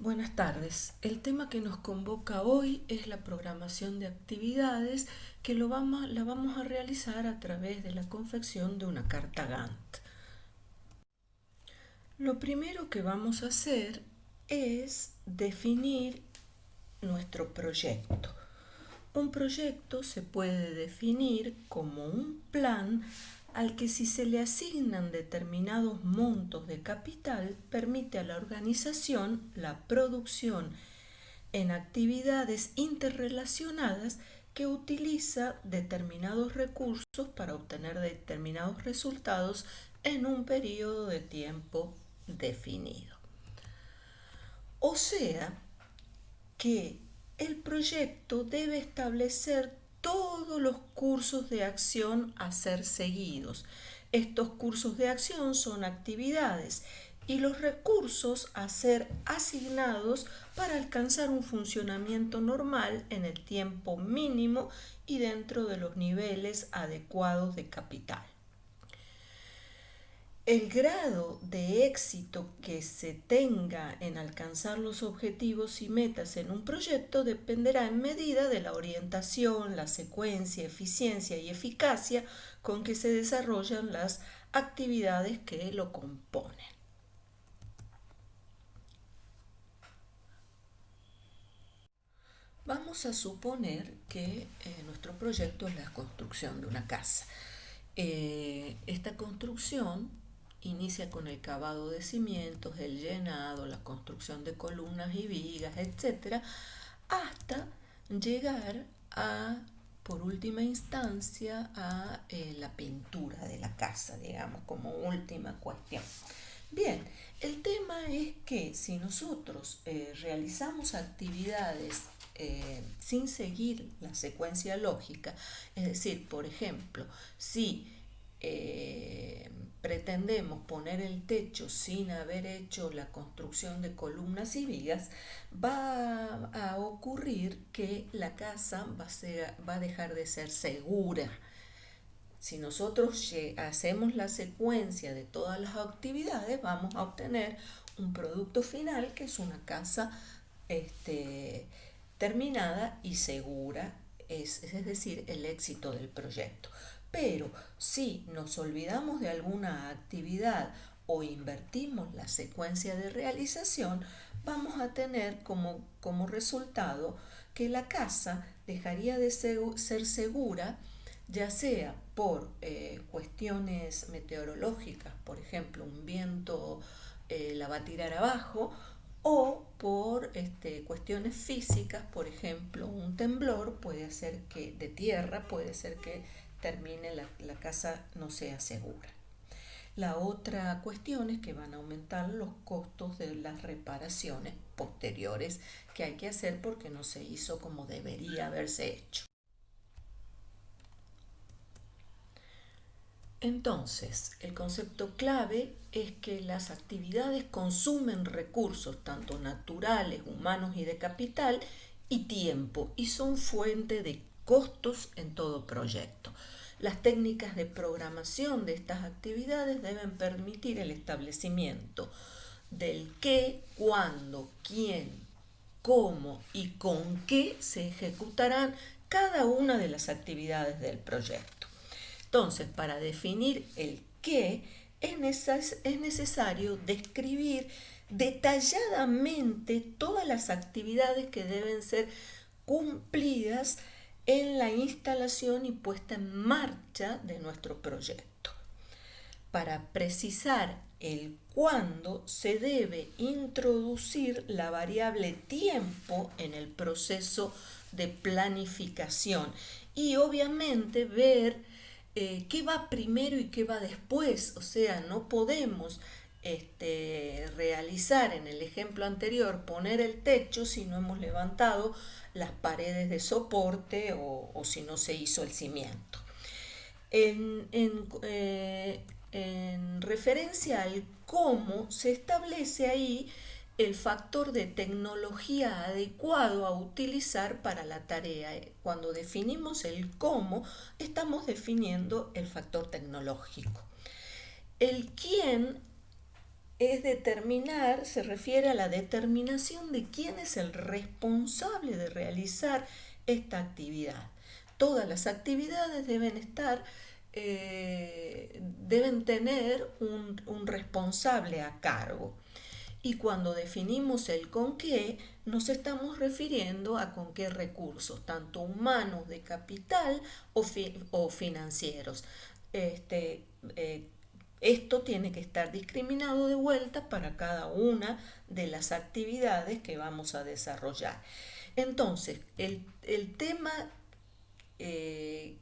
Buenas tardes. El tema que nos convoca hoy es la programación de actividades que la vamos a realizar a través de la confección de una carta Gantt. Lo primero que vamos a hacer es definir nuestro proyecto. Un proyecto se puede definir como un plan al que, si se le asignan determinados montos de capital, permite a la organización la producción en actividades interrelacionadas que utiliza determinados recursos para obtener determinados resultados en un periodo de tiempo definido. O sea que el proyecto debe establecer todos los cursos de acción a ser seguidos. Estos cursos de acción son actividades y los recursos a ser asignados para alcanzar un funcionamiento normal en el tiempo mínimo y dentro de los niveles adecuados de capital. El grado de éxito que se tenga en alcanzar los objetivos y metas en un proyecto dependerá en medida de la orientación, la secuencia, eficiencia y eficacia con que se desarrollan las actividades que lo componen. Vamos a suponer que nuestro proyecto es la construcción de una casa. Esta construcción inicia con el cavado de cimientos, el llenado, la construcción de columnas y vigas, etc., hasta llegar a, por última instancia, a la pintura de la casa, digamos, como última cuestión. Bien, el tema es que si nosotros realizamos actividades sin seguir la secuencia lógica, es decir, por ejemplo, si pretendemos poner el techo sin haber hecho la construcción de columnas y vigas, va a ocurrir que la casa va a dejar de ser segura. Si nosotros hacemos la secuencia de todas las actividades, vamos a obtener un producto final que es una casa terminada y segura, es decir, el éxito del proyecto. Pero si nos olvidamos de alguna actividad o invertimos la secuencia de realización, vamos a tener como resultado que la casa dejaría de ser segura, ya sea por cuestiones meteorológicas, por ejemplo, un viento la va a tirar abajo, o por cuestiones físicas, por ejemplo, un temblor puede hacer que, de tierra, puede ser que termine la casa no sea segura. La otra cuestión es que van a aumentar los costos de las reparaciones posteriores que hay que hacer porque no se hizo como debería haberse hecho. Entonces, el concepto clave es que las actividades consumen recursos, tanto naturales, humanos y de capital, y tiempo, y son fuente de costos en todo proyecto. Las técnicas de programación de estas actividades deben permitir el establecimiento del qué, cuándo, quién, cómo y con qué se ejecutarán cada una de las actividades del proyecto. Entonces, para definir el qué, es necesario describir detalladamente todas las actividades que deben ser cumplidas en la instalación y puesta en marcha de nuestro proyecto. Para precisar el cuándo, se debe introducir la variable tiempo en el proceso de planificación y obviamente ver qué va primero y qué va después. O sea, no podemos realizar en el ejemplo anterior, poner el techo si no hemos levantado las paredes de soporte o si no se hizo el cimiento. En referencia al cómo, se establece ahí el factor de tecnología adecuado a utilizar para la tarea. Cuando definimos el cómo, estamos definiendo el factor tecnológico. El quién es determinar, se refiere a la determinación de quién es el responsable de realizar esta actividad. Todas las actividades deben tener un responsable a cargo. Y cuando definimos el con qué, nos estamos refiriendo a con qué recursos, tanto humanos, de capital o financieros. Este, eh, Esto tiene que estar discriminado de vuelta para cada una de las actividades que vamos a desarrollar. Entonces, el tema, eh,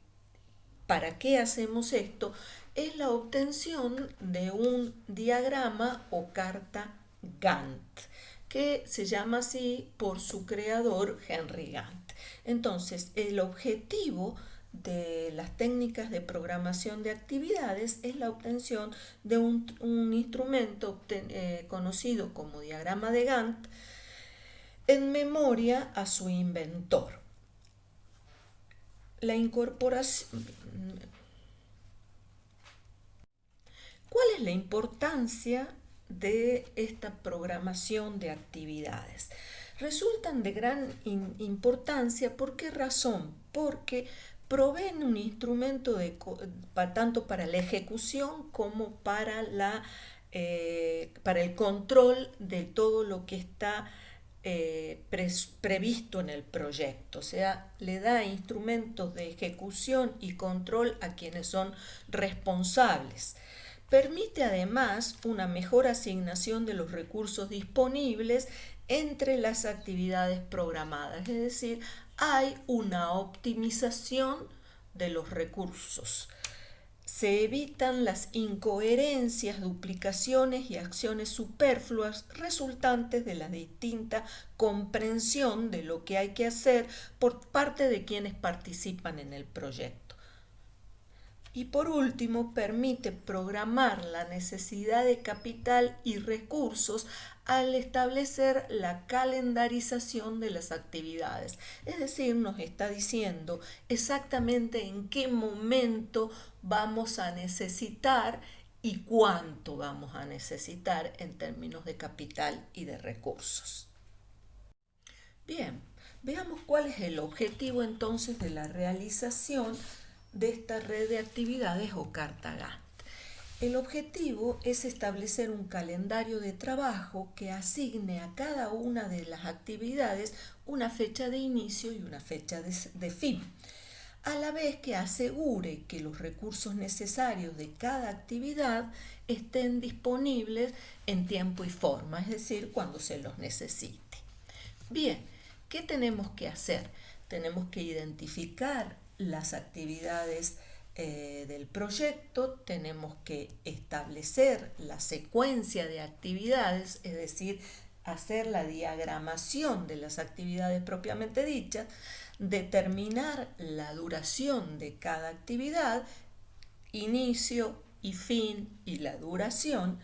¿para qué hacemos esto? Es la obtención de un diagrama o carta Gantt, que se llama así por su creador, Henry Gantt. Entonces, el objetivo de las técnicas de programación de actividades es la obtención de un instrumento conocido como diagrama de Gantt en memoria a su inventor. La incorporación. ¿Cuál es la importancia de esta programación de actividades? Resultan de gran importancia. ¿Por qué razón? Porque proveen un instrumento tanto para la ejecución como para el control de todo lo que está previsto en el proyecto. O sea, le da instrumentos de ejecución y control a quienes son responsables. Permite además una mejor asignación de los recursos disponibles entre las actividades programadas, es decir, hay una optimización de los recursos. Se evitan las incoherencias, duplicaciones y acciones superfluas resultantes de la distinta comprensión de lo que hay que hacer por parte de quienes participan en el proyecto. Y por último, permite programar la necesidad de capital y recursos al establecer la calendarización de las actividades. Es decir, nos está diciendo exactamente en qué momento vamos a necesitar y cuánto vamos a necesitar en términos de capital y de recursos. Bien, veamos cuál es el objetivo entonces de la realización de esta red de actividades o carta Gantt. El objetivo es establecer un calendario de trabajo que asigne a cada una de las actividades una fecha de inicio y una fecha de fin, a la vez que asegure que los recursos necesarios de cada actividad estén disponibles en tiempo y forma, es decir, cuando se los necesite. Bien, ¿qué tenemos que hacer? Tenemos que identificar las actividades del proyecto, tenemos que establecer la secuencia de actividades, es decir, hacer la diagramación de las actividades propiamente dichas, determinar la duración de cada actividad, inicio y fin y la duración,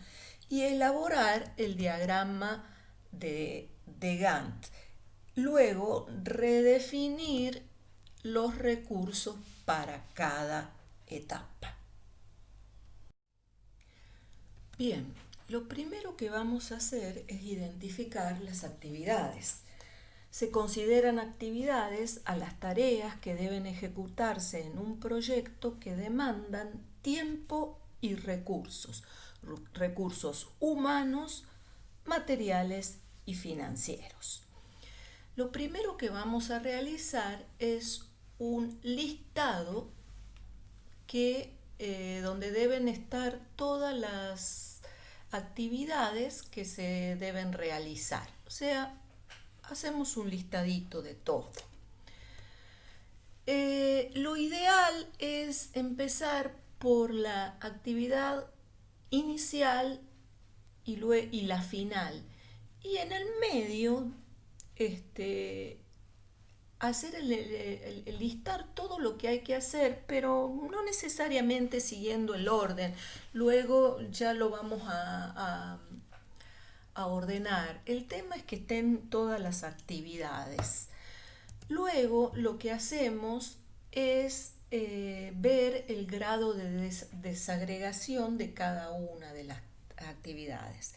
y elaborar el diagrama de Gantt. Luego, redefinir los recursos para cada etapa. Bien, lo primero que vamos a hacer es identificar las actividades. Se consideran actividades a las tareas que deben ejecutarse en un proyecto que demandan tiempo y recursos humanos, materiales y financieros. Lo primero que vamos a realizar es un listado donde deben estar todas las actividades que se deben realizar. O sea, hacemos un listadito de todo. Lo ideal es empezar por la actividad inicial y la final. Y en el medio, hacer el listar todo lo que hay que hacer, pero no necesariamente siguiendo el orden. Luego ya lo vamos a ordenar. El tema es que estén todas las actividades. Luego lo que hacemos es ver el grado de desagregación de cada una de las actividades.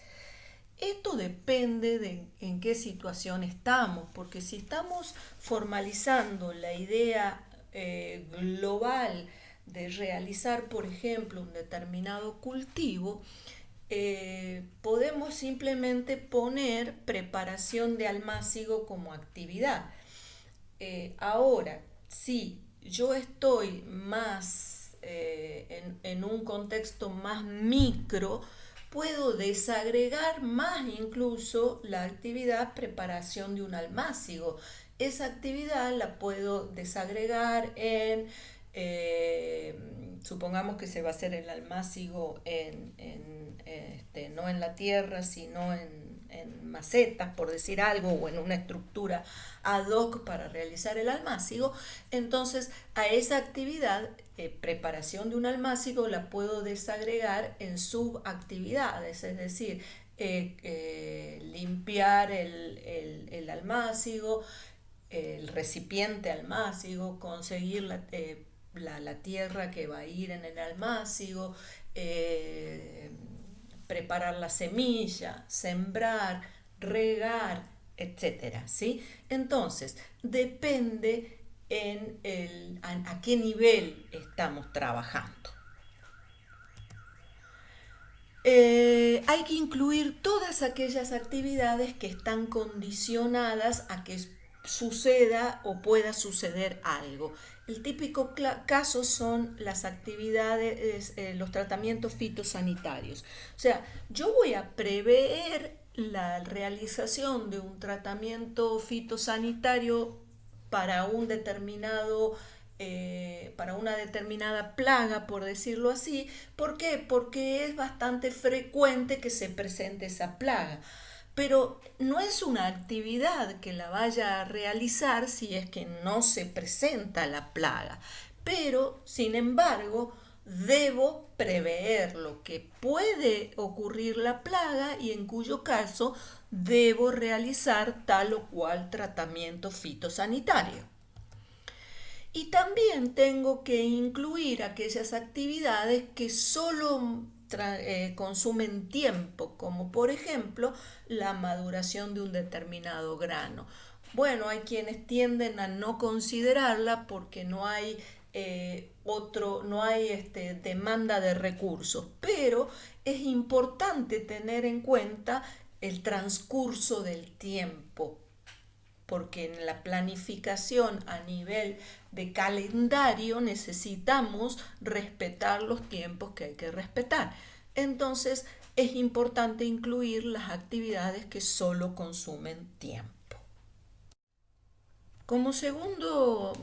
Esto depende de en qué situación estamos, porque si estamos formalizando la idea global de realizar, por ejemplo, un determinado cultivo, podemos simplemente poner preparación de almácigo como actividad. Ahora, si yo estoy más en un contexto más micro, puedo desagregar más incluso la actividad preparación de un almácigo. Esa actividad la puedo desagregar en, supongamos que se va a hacer el almácigo no en la tierra, sino en macetas, por decir algo, o en una estructura ad hoc para realizar el almácigo. Entonces, a esa actividad, preparación de un almácigo, la puedo desagregar en subactividades, es decir, limpiar el almácigo, el recipiente almácigo, conseguir la tierra que va a ir en el almácigo, preparar la semilla, sembrar, regar, etcétera, ¿sí? Entonces, depende a qué nivel estamos trabajando. Hay que incluir todas aquellas actividades que están condicionadas a que suceda o pueda suceder algo. El típico caso son las actividades, los tratamientos fitosanitarios. O sea, yo voy a prever la realización de un tratamiento fitosanitario para un determinado para una determinada plaga, por decirlo así. ¿Por qué? Porque es bastante frecuente que se presente esa plaga. Pero no es una actividad que la vaya a realizar si es que no se presenta la plaga. Pero, sin embargo, debo prever lo que puede ocurrir la plaga y en cuyo caso debo realizar tal o cual tratamiento fitosanitario. Y también tengo que incluir aquellas actividades que solo consumen tiempo, como por ejemplo la maduración de un determinado grano. Bueno, hay quienes tienden a no considerarla porque no hay demanda de recursos, pero es importante tener en cuenta el transcurso del tiempo, porque en la planificación a nivel de calendario necesitamos respetar los tiempos que hay que respetar. Entonces es importante incluir las actividades que solo consumen tiempo. Como segunda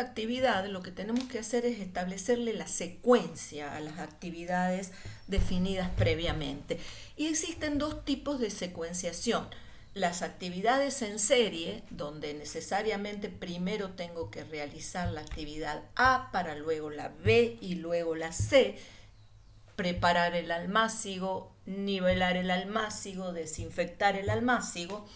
actividad, lo que tenemos que hacer es establecerle la secuencia a las actividades definidas previamente. Y existen dos tipos de secuenciación. Las actividades en serie, donde necesariamente primero tengo que realizar la actividad A para luego la B y luego la C, preparar el almácigo, nivelar el almácigo, desinfectar el almácigo,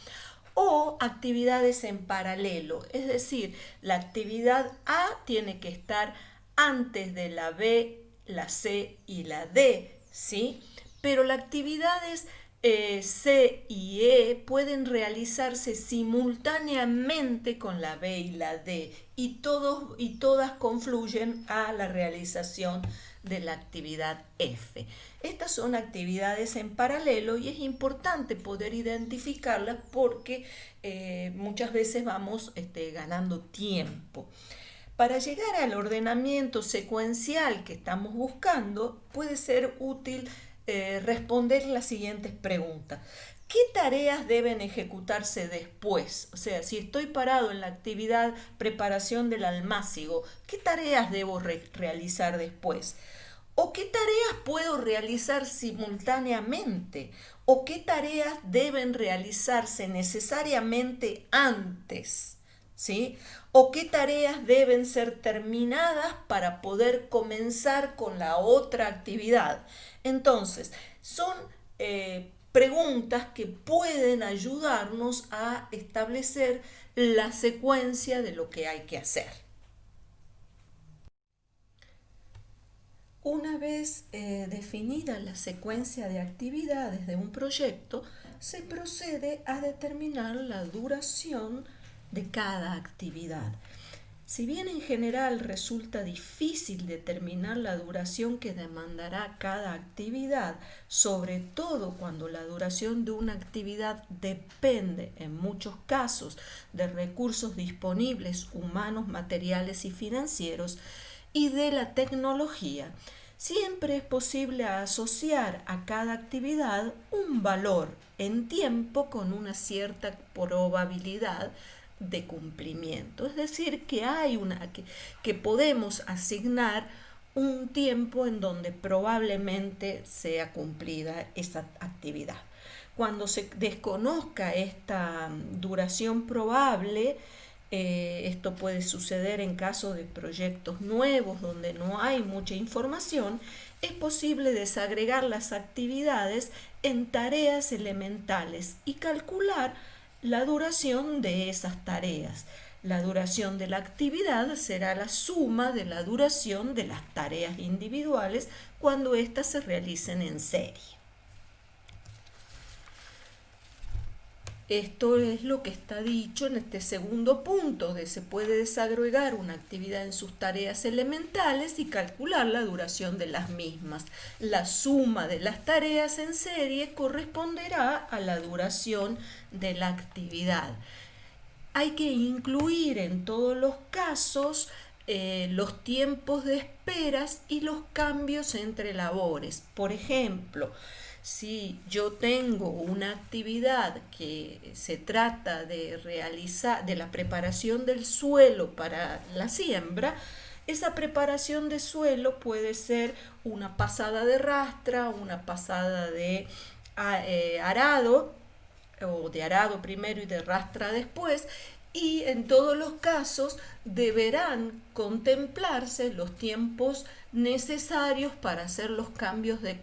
o actividades en paralelo, es decir, la actividad A tiene que estar antes de la B, la C y la D, ¿sí? Pero las actividades C y E pueden realizarse simultáneamente con la B y la D y todas confluyen a la realización de la actividad F. Estas son actividades en paralelo y es importante poder identificarlas porque muchas veces vamos ganando tiempo. Para llegar al ordenamiento secuencial que estamos buscando, puede ser útil responder las siguientes preguntas. ¿Qué tareas deben ejecutarse después? O sea, si estoy parado en la actividad preparación del almácigo, ¿qué tareas debo realizar después? ¿O qué tareas puedo realizar simultáneamente? ¿O qué tareas deben realizarse necesariamente antes? ¿Sí? ¿O qué tareas deben ser terminadas para poder comenzar con la otra actividad? Entonces, son preguntas que pueden ayudarnos a establecer la secuencia de lo que hay que hacer. Una vez definida la secuencia de actividades de un proyecto, se procede a determinar la duración de cada actividad. Si bien en general resulta difícil determinar la duración que demandará cada actividad, sobre todo cuando la duración de una actividad depende en muchos casos de recursos disponibles humanos, materiales y financieros y de la tecnología, siempre es posible asociar a cada actividad un valor en tiempo con una cierta probabilidad de cumplimiento. Es decir, que podemos asignar un tiempo en donde probablemente sea cumplida esa actividad. Cuando se desconozca esta duración probable, esto puede suceder en caso de proyectos nuevos donde no hay mucha información, es posible desagregar las actividades en tareas elementales y calcular la duración de esas tareas. La duración de la actividad será la suma de la duración de las tareas individuales cuando éstas se realicen en serie. Esto es lo que está dicho en este segundo punto, de se puede desagregar una actividad en sus tareas elementales y calcular la duración de las mismas. La suma de las tareas en serie corresponderá a la duración de la actividad. Hay que incluir en todos los casos los tiempos de esperas y los cambios entre labores. Por ejemplo, si yo tengo una actividad que se trata de realizar, de la preparación del suelo para la siembra, esa preparación de suelo puede ser una pasada de rastra, una pasada de arado, o de arado primero y de rastra después, y en todos los casos deberán contemplarse los tiempos necesarios para hacer los cambios de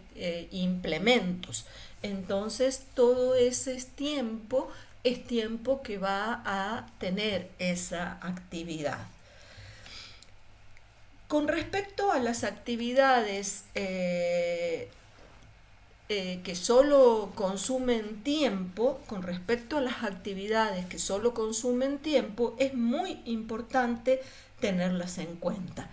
implementos. Entonces todo ese tiempo es tiempo que va a tener esa actividad. Con respecto a las actividades que solo consumen tiempo, con respecto a las actividades que solo consumen tiempo, es muy importante tenerlas en cuenta,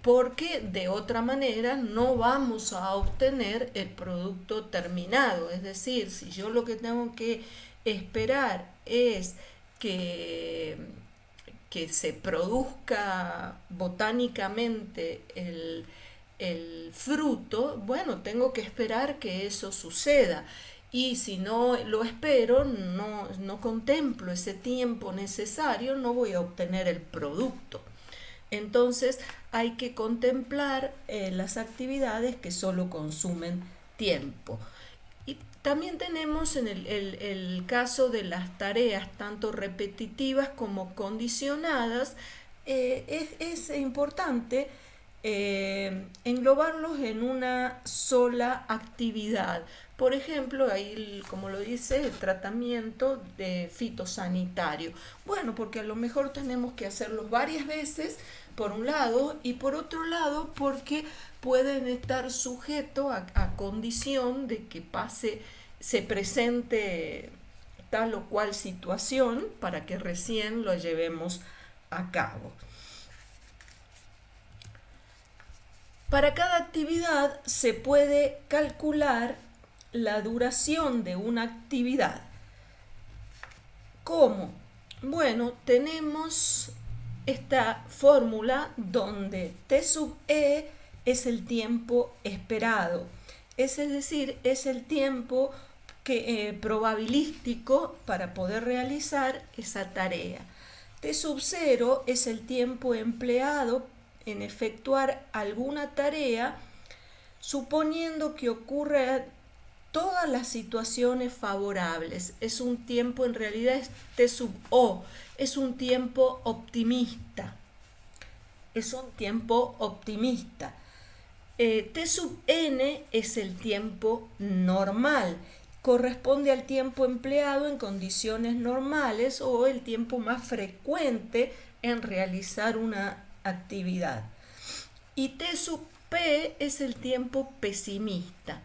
porque de otra manera no vamos a obtener el producto terminado. Es decir, si yo lo que tengo que esperar es que se produzca botánicamente el fruto, bueno, tengo que esperar que eso suceda. Y si no lo espero, no contemplo ese tiempo necesario, no voy a obtener el producto. Entonces hay que contemplar las actividades que solo consumen tiempo. Y también tenemos en el caso de las tareas tanto repetitivas como condicionadas, es importante englobarlos en una sola actividad. Por ejemplo, ahí, como lo dice, el tratamiento de fitosanitario. Bueno, porque a lo mejor tenemos que hacerlos varias veces, por un lado, y por otro lado, porque pueden estar sujetos a condición de que se presente tal o cual situación para que recién lo llevemos a cabo. Para cada actividad se puede calcular la duración de una actividad. ¿Cómo? Bueno, tenemos esta fórmula donde T sub E es el tiempo esperado, es decir, es el tiempo probabilístico para poder realizar esa tarea. T sub 0 es el tiempo empleado en efectuar alguna tarea, suponiendo que ocurra todas las situaciones favorables. Es un tiempo, en realidad es T sub O, es un tiempo optimista. Es un tiempo optimista. T sub N es el tiempo normal. Corresponde al tiempo empleado en condiciones normales o el tiempo más frecuente en realizar una actividad. Y T sub P es el tiempo pesimista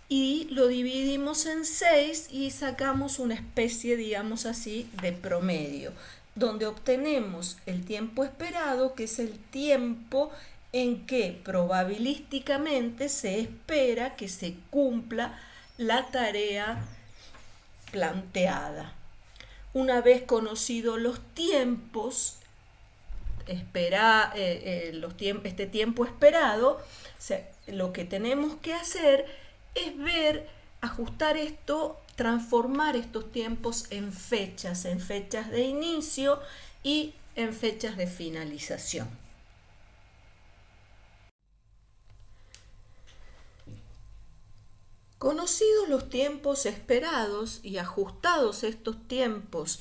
y lo dividimos en 6 y sacamos una especie, digamos así, de promedio, donde obtenemos el tiempo esperado, que es el tiempo en que probabilísticamente se espera que se cumpla la tarea planteada. Una vez conocidos los tiempos, este tiempo esperado, lo que tenemos que hacer es ajustar esto, transformar estos tiempos en fechas de inicio y en fechas de finalización. Conocidos los tiempos esperados y ajustados estos tiempos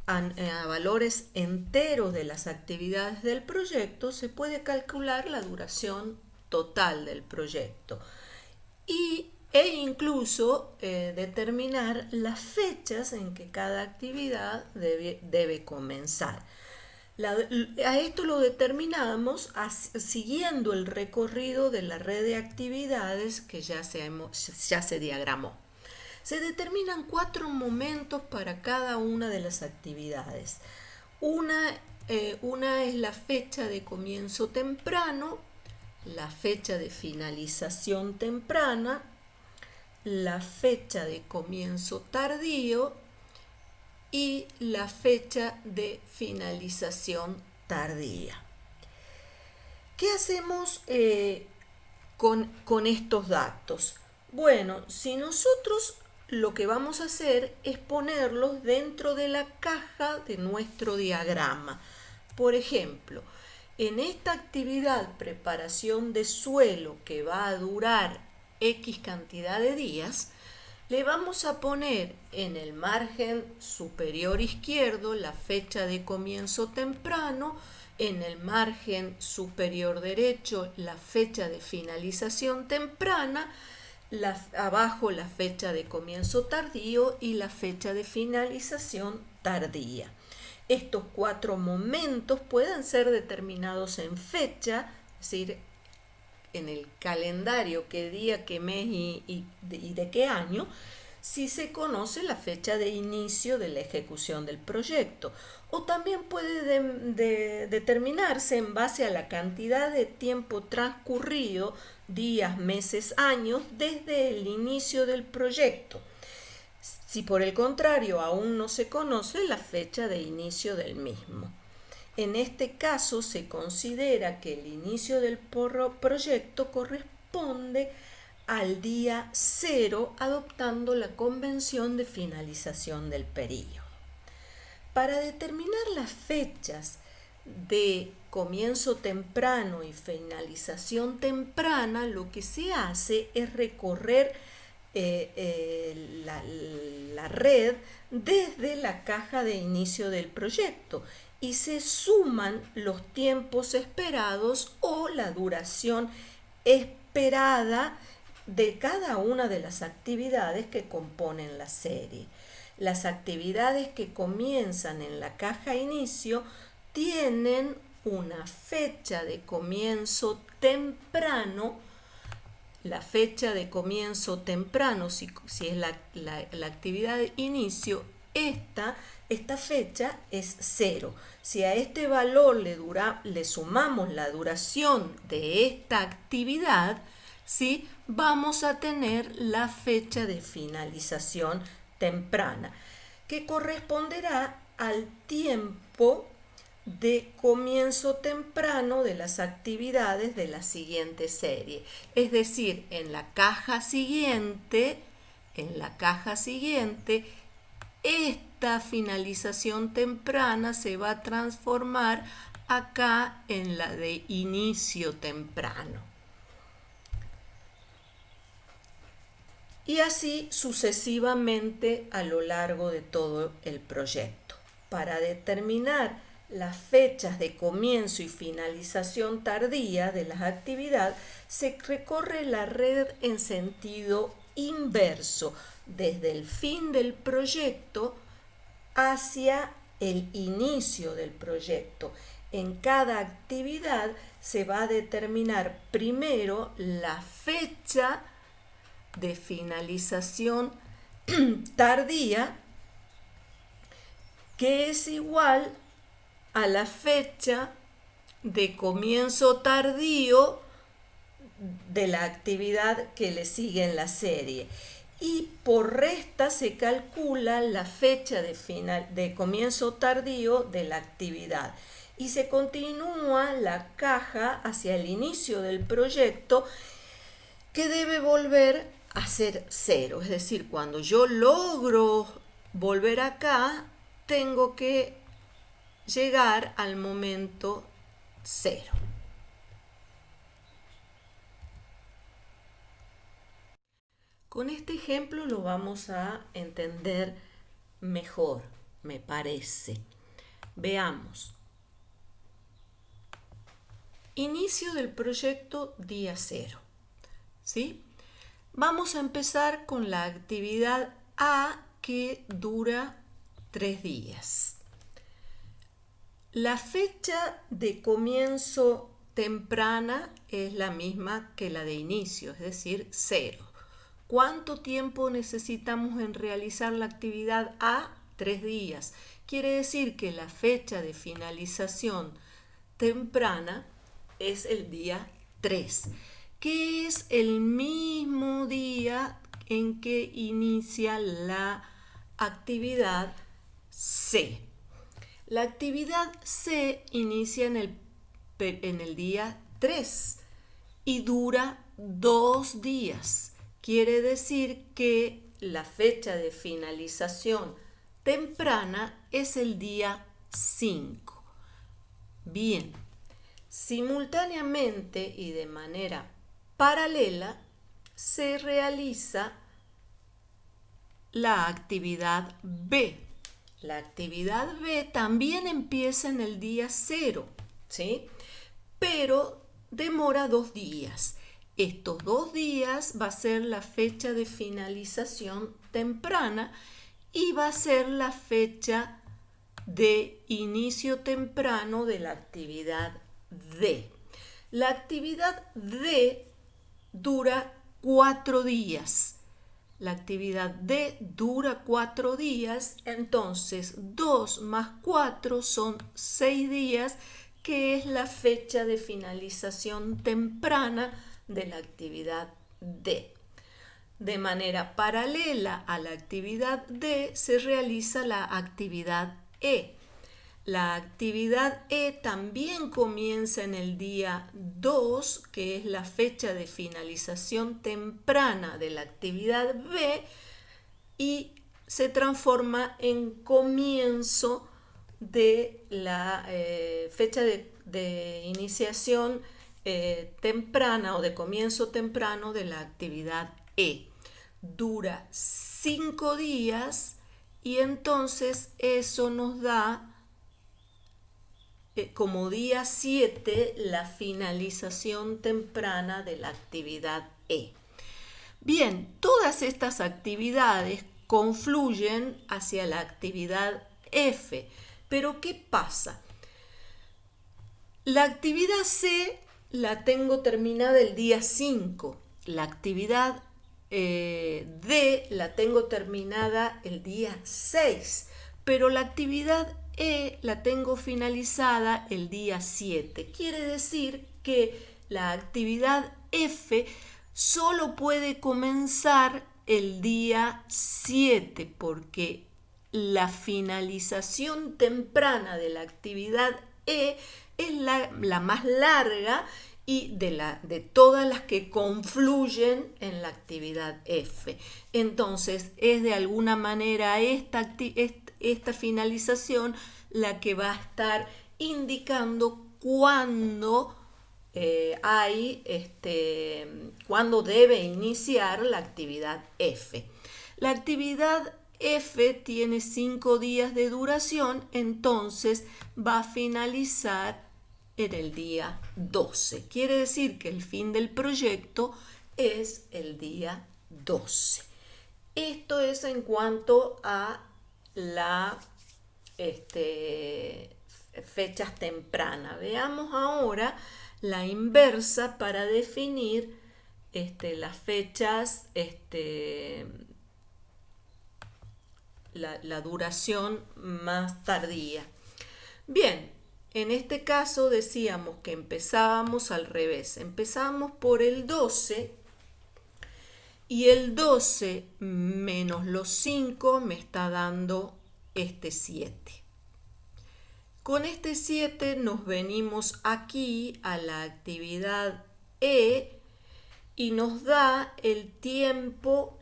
a valores enteros de las actividades del proyecto, se puede calcular la duración total del proyecto e incluso determinar las fechas en que cada actividad debe comenzar. A esto lo determinamos siguiendo el recorrido de la red de actividades que ya se diagramó. Se determinan 4 momentos para cada una de las actividades. Una es la fecha de comienzo temprano, la fecha de finalización temprana, la fecha de comienzo tardío y la fecha de finalización tardía. ¿Qué hacemos con estos datos? Bueno, si nosotros lo que vamos a hacer es ponerlos dentro de la caja de nuestro diagrama. Por ejemplo, en esta actividad preparación de suelo que va a durar X cantidad de días, le vamos a poner en el margen superior izquierdo la fecha de comienzo temprano, en el margen superior derecho la fecha de finalización temprana, abajo la fecha de comienzo tardío y la fecha de finalización tardía. Estos 4 momentos pueden ser determinados en fecha, es decir, en el calendario, qué día, qué mes y de qué año, si se conoce la fecha de inicio de la ejecución del proyecto. O también puede determinarse en base a la cantidad de tiempo transcurrido, días, meses, años, desde el inicio del proyecto. Si por el contrario aún no se conoce la fecha de inicio del mismo. En este caso se considera que el inicio del proyecto corresponde al día 0, adoptando la convención de finalización del periodo. Para determinar las fechas de comienzo temprano y finalización temprana, lo que se hace es recorrer la red desde la caja de inicio del proyecto y se suman los tiempos esperados o la duración esperada de cada una de las actividades que componen la serie. Las actividades que comienzan en la caja inicio tienen una fecha de comienzo temprano. La fecha de comienzo temprano, si es la actividad de inicio, esta fecha es 0. Si a este valor le sumamos la duración de esta actividad, ¿sí?, vamos a tener la fecha de finalización temprana, que corresponderá al tiempo de comienzo temprano de las actividades de la siguiente serie. Es decir, en la caja siguiente, esta finalización temprana se va a transformar acá en la de inicio temprano. Y así sucesivamente a lo largo de todo el proyecto. Para determinar las fechas de comienzo y finalización tardía de las actividades, se recorre la red en sentido inverso, desde el fin del proyecto hacia el inicio del proyecto. en cada actividad se va a determinar primero la fecha de finalización tardía, que es igual a la fecha de comienzo tardío de la actividad que le sigue en la serie. Y por resta se calcula la fecha de comienzo tardío de la actividad. Y se continúa la caja hacia el inicio del proyecto, que debe volver a ser 0. Es decir, cuando yo logro volver acá, tengo que llegar al momento 0. Con este ejemplo lo vamos a entender mejor, me parece. Veamos. Inicio del proyecto día 0. ¿Sí? Vamos a empezar con la actividad A, que dura 3 días. La fecha de comienzo temprana es la misma que la de inicio, es decir, 0. ¿Cuánto tiempo necesitamos en realizar la actividad A? 3 días. Quiere decir que la fecha de finalización temprana es el día 3, que es el mismo día en que inicia la actividad C. La actividad C inicia en el día 3 y dura 2 días. Quiere decir que la fecha de finalización temprana es el día 5. Bien, simultáneamente y de manera paralela se realiza la actividad B. La actividad B también empieza en el día 0, ¿sí? Pero demora 2 días. Estos 2 días va a ser la fecha de finalización temprana y va a ser la fecha de inicio temprano de la actividad D. La actividad D dura 4 días. La actividad D dura 4 días, entonces 2 más 4 son 6 días, que es la fecha de finalización temprana de la actividad D. De manera paralela a la actividad D se realiza la actividad E. La actividad E también comienza en el día 2, que es la fecha de finalización temprana de la actividad B, y se transforma en comienzo de la fecha de iniciación temprana o de comienzo temprano de la actividad E. Dura 5 días y entonces eso nos da como día 7 la finalización temprana de la actividad E. Bien, todas estas actividades confluyen hacia la actividad F, pero ¿qué pasa? La actividad C la tengo terminada el día 5, la actividad D la tengo terminada el día 6, pero la actividad E la tengo finalizada el día 7. Quiere decir que la actividad F solo puede comenzar el día 7 porque la finalización temprana de la actividad E es la más larga y de todas las que confluyen en la actividad F. Entonces es de alguna manera esta finalización la que va a estar indicando cuándo cuándo debe iniciar la actividad F. La actividad F tiene 5 días de duración, entonces va a finalizar en el día 12. Quiere decir que el fin del proyecto es el día 12. Esto es en cuanto a la fechas tempranas. Veamos ahora la inversa para definir las fechas, la duración más tardía. Bien, en este caso decíamos que empezábamos al revés. Empezábamos por el 12 y el 12 menos los 5 me está dando este 7. Con este 7 nos venimos aquí a la actividad E y nos da el tiempo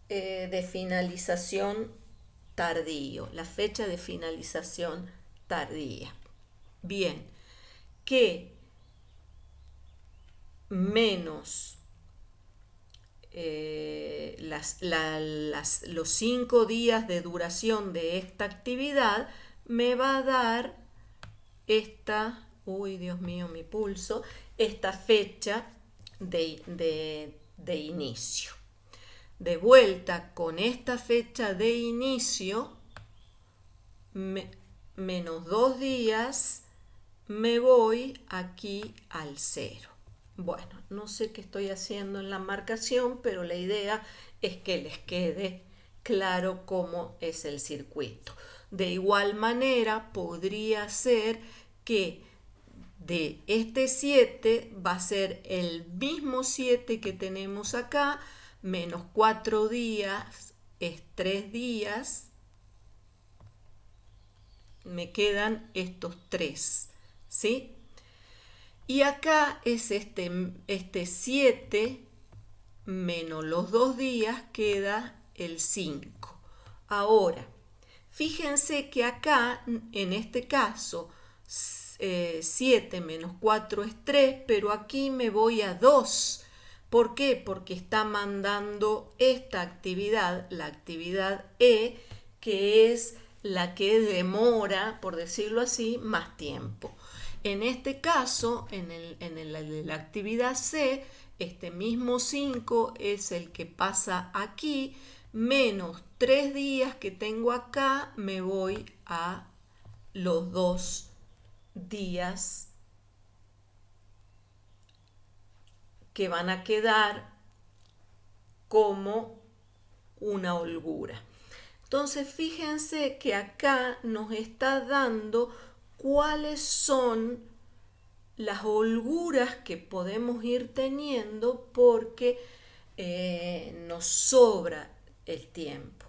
de finalización tardío, la fecha de finalización tardía. Bien, que menos los 5 días de duración de esta actividad me va a dar esta, uy Dios mío mi pulso, esta fecha de inicio. De vuelta con esta fecha de inicio, menos 2 días, me voy aquí al 0. Bueno, no sé qué estoy haciendo en la marcación, pero la idea es que les quede claro cómo es el circuito. De igual manera, podría ser que de este 7 va a ser el mismo 7 que tenemos acá, menos 4 días es 3 días, me quedan estos 3, ¿sí? Y acá es este 7 menos los 2 días queda el 5. Ahora, fíjense que acá, en este caso, 7 menos 4 es 3, pero aquí me voy a 2. ¿Por qué? Porque está mandando esta actividad, la actividad E, que es la que demora, por decirlo así, más tiempo. En este caso, en la actividad C, este mismo 5 es el que pasa aquí, menos 3 días que tengo acá, me voy a los 2 días que van a quedar como una holgura. Entonces, fíjense que acá nos está dando cuáles son las holguras que podemos ir teniendo porque nos sobra el tiempo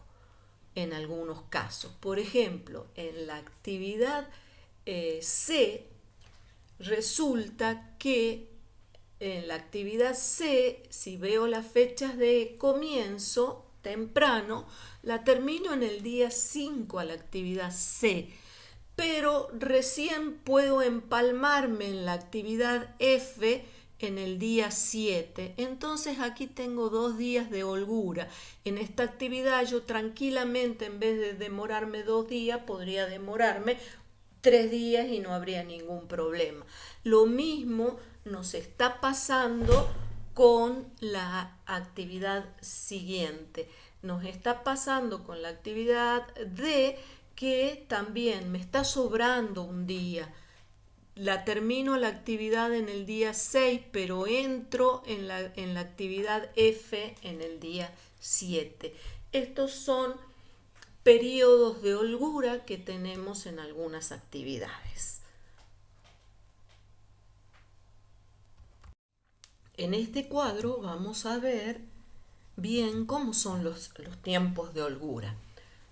en algunos casos. Por ejemplo, en la actividad C, resulta que en la actividad C, si veo las fechas de comienzo temprano, la termino en el día 5 a la actividad C, pero recién puedo empalmarme en la actividad F en el día 7. Entonces aquí tengo 2 días de holgura. En esta actividad yo tranquilamente, en vez de demorarme 2 días, podría demorarme 3 días y no habría ningún problema. Lo mismo nos está pasando con la actividad siguiente. Nos está pasando con la actividad D, que también me está sobrando un día. La termino la actividad en el día 6, pero entro en la actividad F en el día 7. Estos son periodos de holgura que tenemos en algunas actividades. En este cuadro vamos a ver bien cómo son los tiempos de holgura.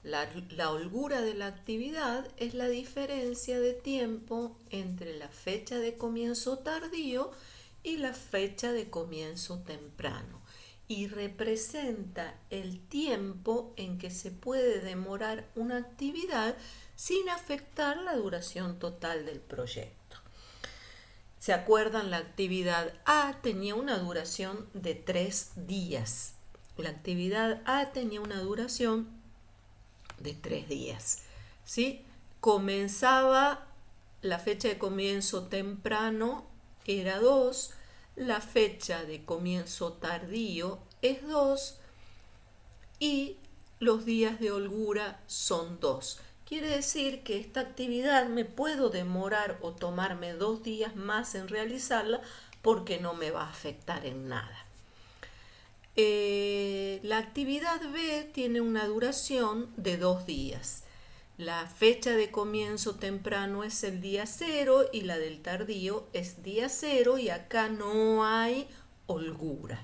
La holgura de la actividad es la diferencia de tiempo entre la fecha de comienzo tardío y la fecha de comienzo temprano y representa el tiempo en que se puede demorar una actividad sin afectar la duración total del proyecto. ¿Se acuerdan? La actividad A tenía una duración de 3 días. La actividad A tenía una duración de 3 días, ¿sí? Comenzaba, la fecha de comienzo temprano era 2, la fecha de comienzo tardío es 2 y los días de holgura son 2. quiere decir que esta actividad me puedo demorar o tomarme 2 días más en realizarla porque no me va a afectar en nada. La actividad B tiene una duración de 2 días. La fecha de comienzo temprano es el día 0 y la del tardío es día 0 y acá no hay holgura.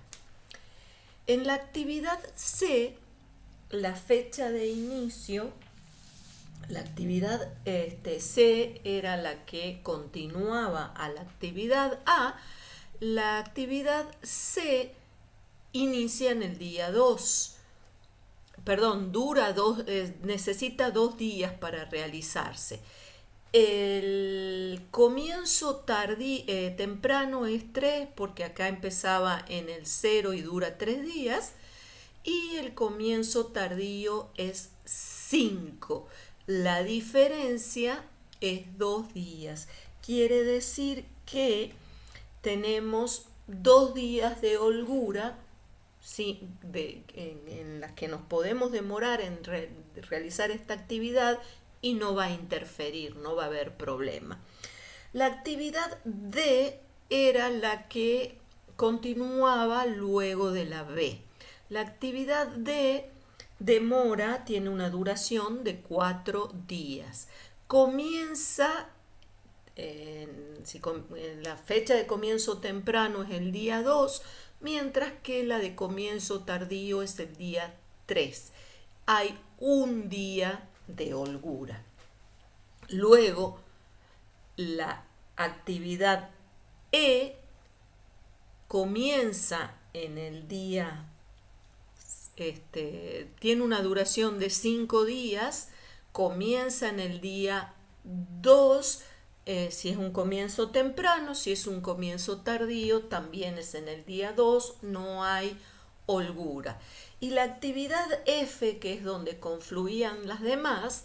En la actividad C, la fecha de inicio, la actividad C era la que continuaba a la actividad A. La actividad C inicia en el día 2. Perdón, necesita 2 días para realizarse. El comienzo temprano es 3 porque acá empezaba en el 0 y dura 3 días. Y el comienzo tardío es 5. La diferencia es 2 días. Quiere decir que tenemos 2 días de holgura, ¿sí? En las que nos podemos demorar en realizar esta actividad y no va a interferir, no va a haber problema. La actividad D era la que continuaba luego de la B. La actividad D tiene una duración de 4 días. Comienza, la fecha de comienzo temprano es el día 2, mientras que la de comienzo tardío es el día 3. Hay un día de holgura. Luego, la actividad E comienza en el día, tiene una duración de 5 días, comienza en el día 2, si es un comienzo temprano, si es un comienzo tardío, también es en el día 2, no hay holgura. Y la actividad F, que es donde confluían las demás,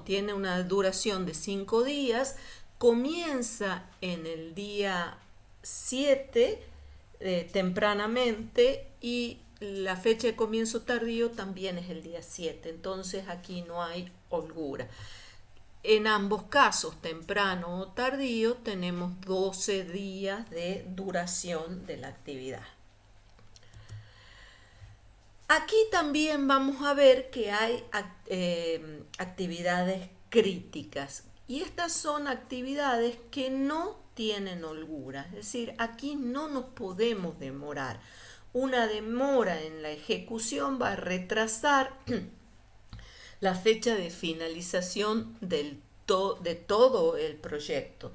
tiene una duración de 5 días, comienza en el día 7 tempranamente y la fecha de comienzo tardío también es el día 7, entonces aquí no hay holgura. En ambos casos, temprano o tardío, tenemos 12 días de duración de la actividad. Aquí también vamos a ver que hay actividades críticas y estas son actividades que no tienen holgura, es decir, aquí no nos podemos demorar. Una demora en la ejecución va a retrasar la fecha de finalización de todo el proyecto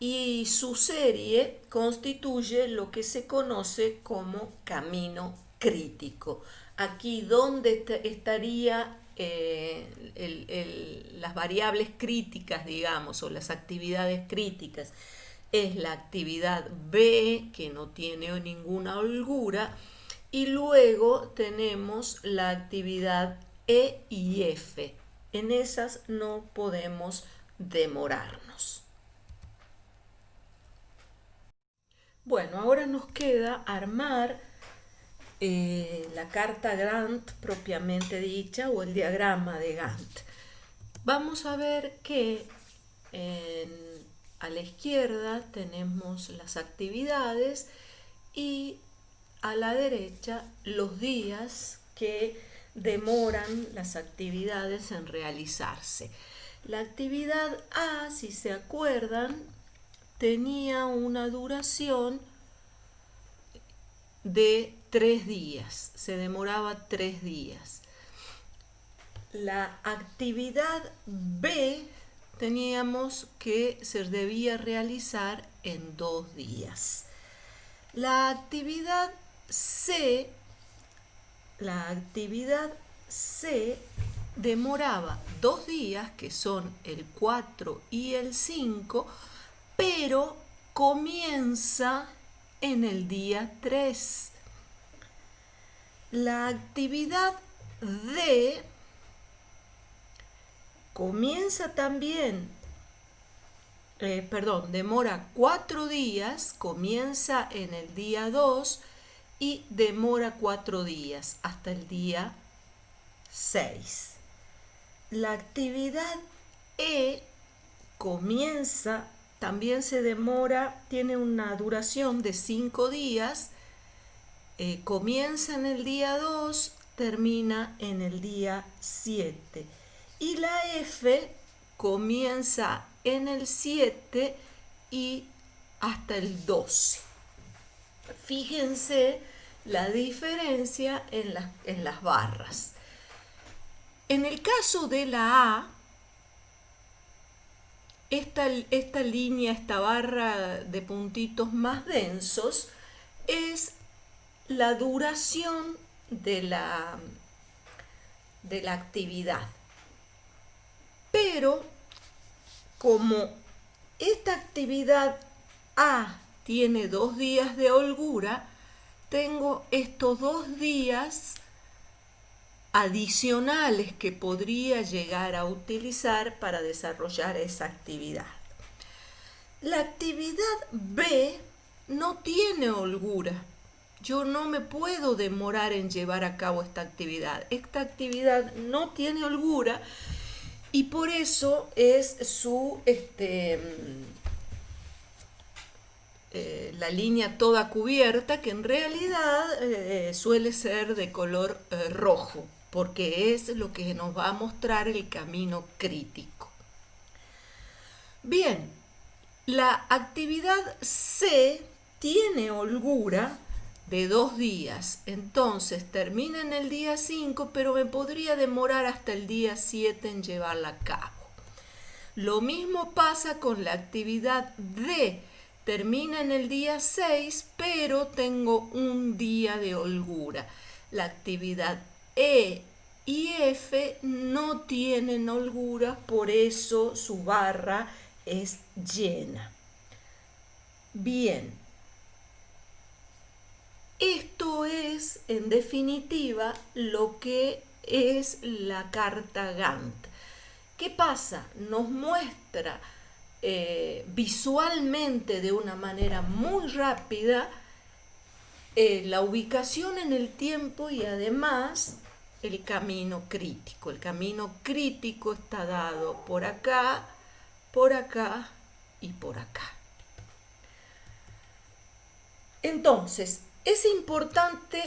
y su serie constituye lo que se conoce como camino crítico. Aquí donde estaría las variables críticas, digamos, o las actividades críticas, es la actividad B, que no tiene ninguna holgura, y luego tenemos la actividad E y F. En esas no podemos demorarnos. Bueno, ahora nos queda armar la carta Gantt propiamente dicha o el diagrama de Gantt. Vamos a ver que a la izquierda tenemos las actividades y a la derecha los días que demoran las actividades en realizarse. La actividad A, si se acuerdan, tenía una duración de 3 días, se demoraba 3 días. La actividad B teníamos que se debía realizar en 2 días. La actividad C demoraba 2 días, que son el 4 y el 5, pero comienza en el día 3. La actividad D comienza también, demora 4 días, comienza en el día 2 y demora 4 días hasta el día 6. La actividad E comienza, también se demora, tiene una duración de 5 días, comienza en el día 2, termina en el día 7. Y la F comienza en el 7 y hasta el 12. Fíjense la diferencia en las barras. En el caso de la A, esta línea, esta barra de puntitos más densos, es la duración de la actividad. Pero como esta actividad A tiene 2 días de holgura, tengo estos 2 días adicionales que podría llegar a utilizar para desarrollar esa actividad. La actividad B no tiene holgura. Yo no me puedo demorar en llevar a cabo esta actividad. Esta actividad no tiene holgura y por eso es la línea toda cubierta, que en realidad suele ser de color rojo, porque es lo que nos va a mostrar el camino crítico. Bien, la actividad C tiene holgura de 2 días, entonces termina en el día 5, pero me podría demorar hasta el día 7 en llevarla a cabo. Lo mismo pasa con la actividad D. Termina en el día 6, pero tengo un día de holgura. La actividad E y F no tienen holgura, por eso su barra es llena. Bien, esto es en definitiva lo que es la carta Gantt. ¿Qué pasa? Nos muestra visualmente de una manera muy rápida la ubicación en el tiempo y además el camino crítico. El camino crítico está dado por acá y por acá. Entonces, es importante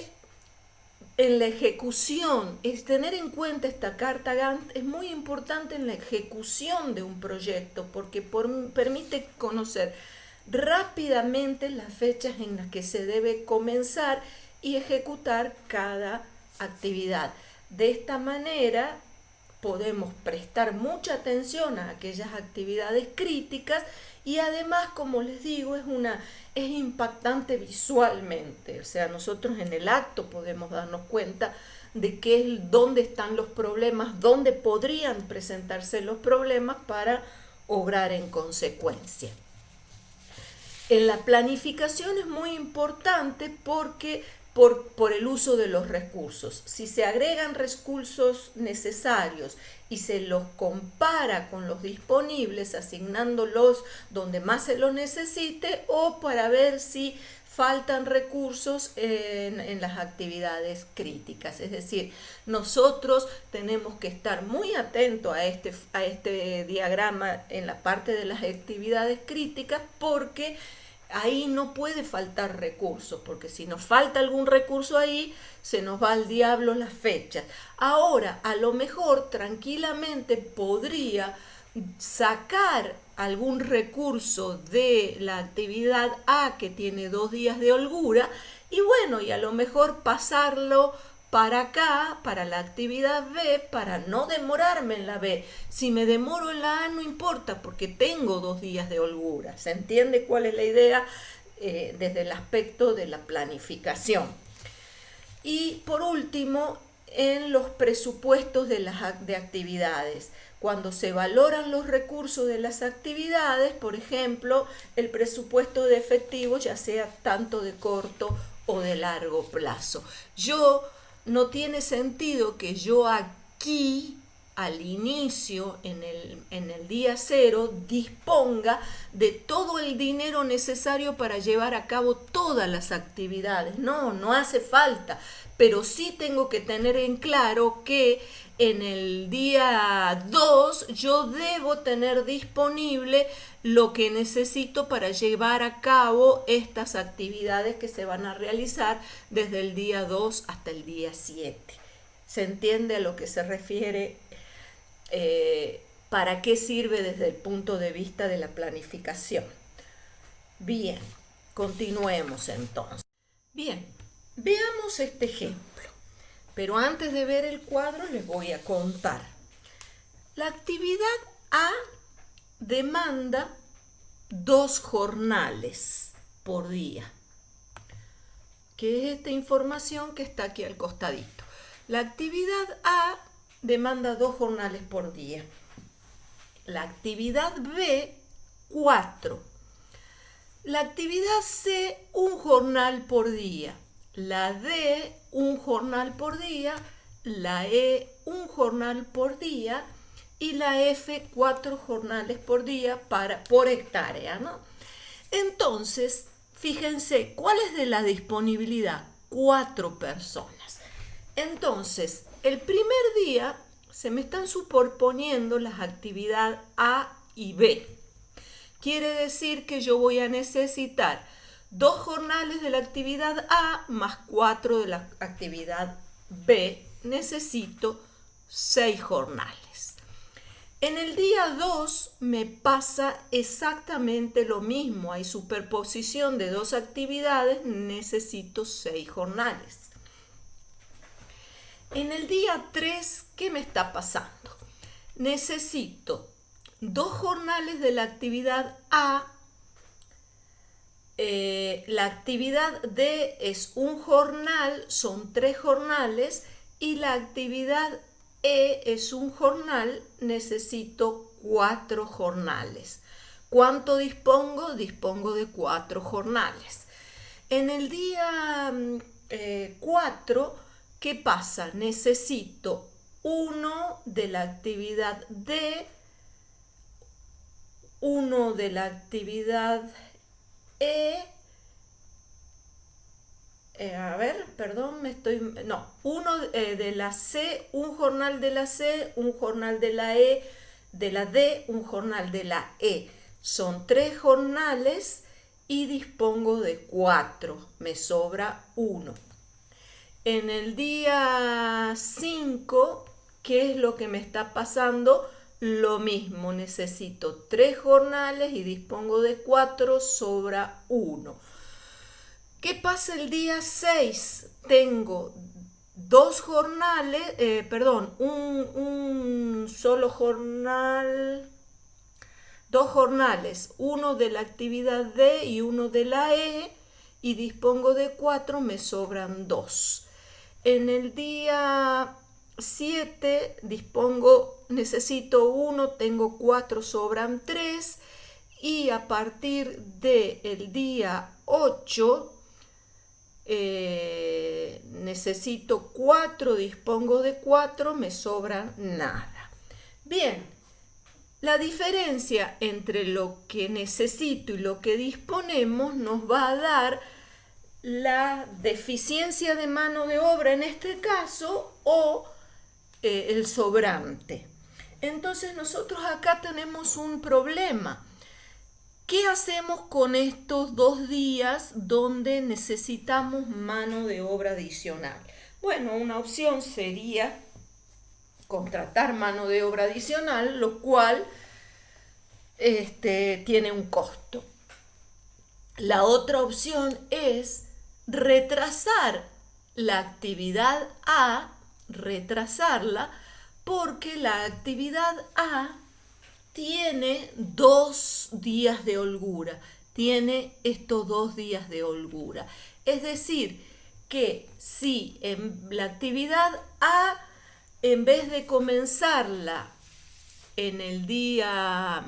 en la ejecución, es tener en cuenta esta carta Gantt, es muy importante en la ejecución de un proyecto porque permite conocer rápidamente las fechas en las que se debe comenzar y ejecutar cada actividad. De esta manera podemos prestar mucha atención a aquellas actividades críticas y además, como les digo, es impactante visualmente. O sea, nosotros en el acto podemos darnos cuenta de dónde están los problemas, dónde podrían presentarse los problemas para obrar en consecuencia. En la planificación es muy importante porque por el uso de los recursos. Si se agregan recursos necesarios y se los compara con los disponibles, asignándolos donde más se los necesite o para ver si faltan recursos en las actividades críticas. Es decir, nosotros tenemos que estar muy atentos a este diagrama en la parte de las actividades críticas porque ahí no puede faltar recursos, porque si nos falta algún recurso ahí, se nos va al diablo las fechas. Ahora, a lo mejor tranquilamente podría sacar algún recurso de la actividad A que tiene 2 días de holgura y bueno, y a lo mejor pasarlo para acá, para la actividad B, para no demorarme en la B. Si me demoro en la A no importa porque tengo 2 días de holgura. ¿Se entiende cuál es la idea desde el aspecto de la planificación? Y por último, en los presupuestos de actividades. Cuando se valoran los recursos de las actividades, por ejemplo, el presupuesto de efectivo, ya sea tanto de corto o de largo plazo. No tiene sentido que yo aquí al inicio, en el día 0, disponga de todo el dinero necesario para llevar a cabo todas las actividades. No hace falta, pero sí tengo que tener en claro que en el día 2 yo debo tener disponible lo que necesito para llevar a cabo estas actividades que se van a realizar desde el día 2 hasta el día 7. ¿Se entiende a lo que se refiere? ¿Para qué sirve desde el punto de vista de la planificación? Bien, continuemos entonces. Bien, veamos este ejemplo. Pero antes de ver el cuadro les voy a contar. La actividad A demanda 2 jornales por día, que es esta información que está aquí al costadito. La actividad A demanda 2 jornales por día. La actividad B, 4. La actividad C, 1 jornal por día. La D, 1 jornal por día. La E, 1 jornal por día. Y la F, 4 jornales por día por hectárea, ¿no? Entonces, fíjense, ¿cuál es de la disponibilidad? 4 personas. Entonces, el primer día se me están superponiendo las actividades A y B. Quiere decir que yo voy a necesitar 2 jornales de la actividad A más 4 de la actividad B. Necesito 6 jornales. En el día 2 me pasa exactamente lo mismo. Hay superposición de 2 actividades, necesito 6 jornales. En el día 3, ¿qué me está pasando? Necesito 2 jornales de la actividad A. La actividad D es 1 jornal, son 3 jornales. Y la actividad E es 1 jornal, necesito 4 jornales. ¿Cuánto dispongo? Dispongo de 4 jornales. En el día 4, ¿qué pasa? Necesito 1 de la actividad D, 1 de la actividad E. Uno de la C, 1 jornal de la C, 1 jornal de la E, de la D, 1 jornal de la E. Son 3 jornales y dispongo de 4, me sobra 1. En el día 5, ¿qué es lo que me está pasando? Lo mismo, necesito 3 jornales y dispongo de 4, sobra 1. ¿Qué pasa el día 6? Tengo 2 jornales, un solo jornal, 2 jornales, uno de la actividad D y uno de la E, y dispongo de 4, me sobran 2. En el día 7 necesito 1, tengo 4, sobran 3, y a partir del día 8 necesito 4, dispongo de 4, me sobra nada. Bien, la diferencia entre lo que necesito y lo que disponemos nos va a dar la deficiencia de mano de obra en este caso o el sobrante. Entonces nosotros acá tenemos un problema. ¿Qué hacemos con estos 2 días donde necesitamos mano de obra adicional? Bueno, una opción sería contratar mano de obra adicional, lo cual tiene un costo. La otra opción es retrasar la actividad A, retrasarla, porque la actividad A tiene 2 días de holgura, tiene estos 2 días de holgura. Es decir, que si en la actividad A, en vez de comenzarla en el día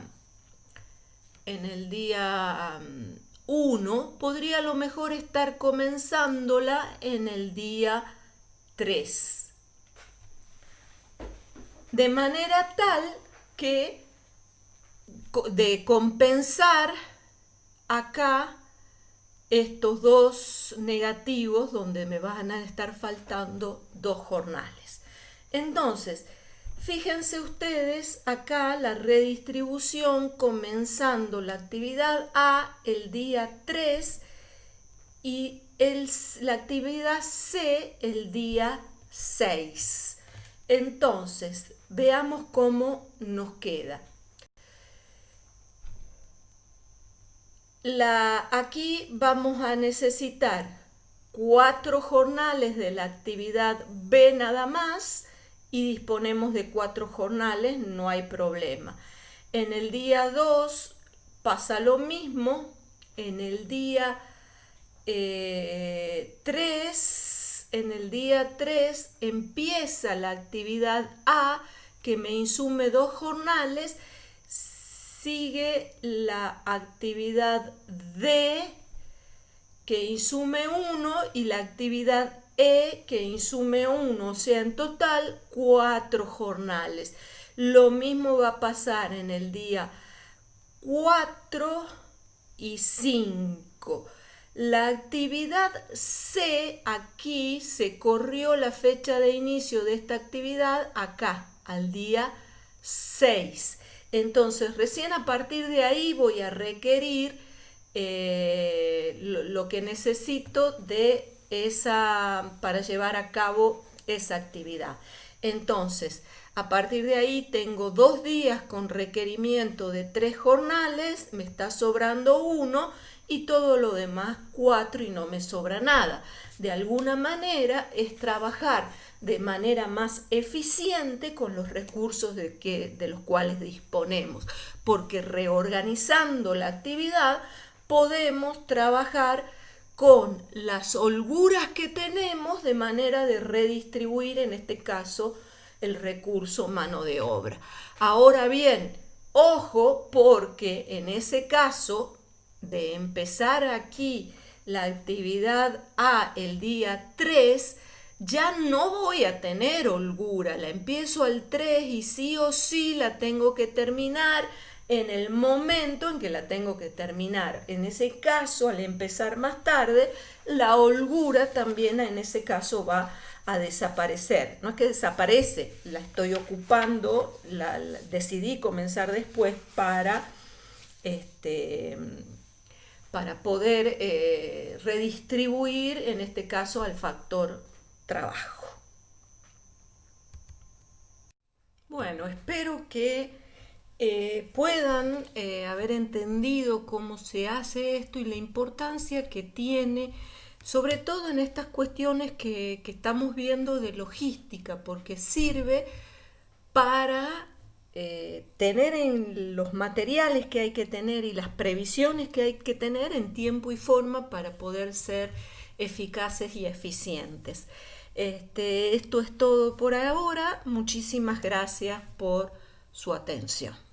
1, podría a lo mejor estar comenzándola en el día 3. de manera tal que de compensar acá estos dos negativos donde me van a estar faltando 2 jornales. Entonces, fíjense ustedes acá la redistribución comenzando la actividad A el día 3 y la actividad C el día 6. Entonces, veamos cómo nos queda. Aquí vamos a necesitar 4 jornales de la actividad B nada más y disponemos de 4 jornales, no hay problema. En el día 2 pasa lo mismo, en el día 3 empieza la actividad A que me insume 2 jornales, sigue la actividad D que insume 1 y la actividad E que insume 1, o sea, en total 4 jornales. Lo mismo va a pasar en el día 4 y 5. La actividad C, aquí se corrió la fecha de inicio de esta actividad acá, al día 6. Entonces, recién a partir de ahí voy a requerir lo que necesito de para llevar a cabo esa actividad. Entonces, a partir de ahí tengo 2 días con requerimiento de 3 jornales, me está sobrando 1 y todo lo demás 4 y no me sobra nada. De alguna manera es trabajar de manera más eficiente con los recursos de los cuales disponemos, porque reorganizando la actividad podemos trabajar con las holguras que tenemos de manera de redistribuir, en este caso, el recurso mano de obra. Ahora bien, ojo, porque en ese caso de empezar aquí la actividad A el día 3, ya no voy a tener holgura, la empiezo al 3 y sí o sí la tengo que terminar en el momento en que la tengo que terminar. En ese caso, al empezar más tarde, la holgura también en ese caso va a desaparecer. No es que desaparece, la estoy ocupando, decidí comenzar después para poder redistribuir, en este caso, al factor trabajo. Bueno, espero que puedan haber entendido cómo se hace esto y la importancia que tiene, sobre todo en estas cuestiones que estamos viendo de logística, porque sirve para tener en los materiales que hay que tener y las previsiones que hay que tener en tiempo y forma para poder ser eficaces y eficientes. Esto es todo por ahora. Muchísimas gracias por su atención.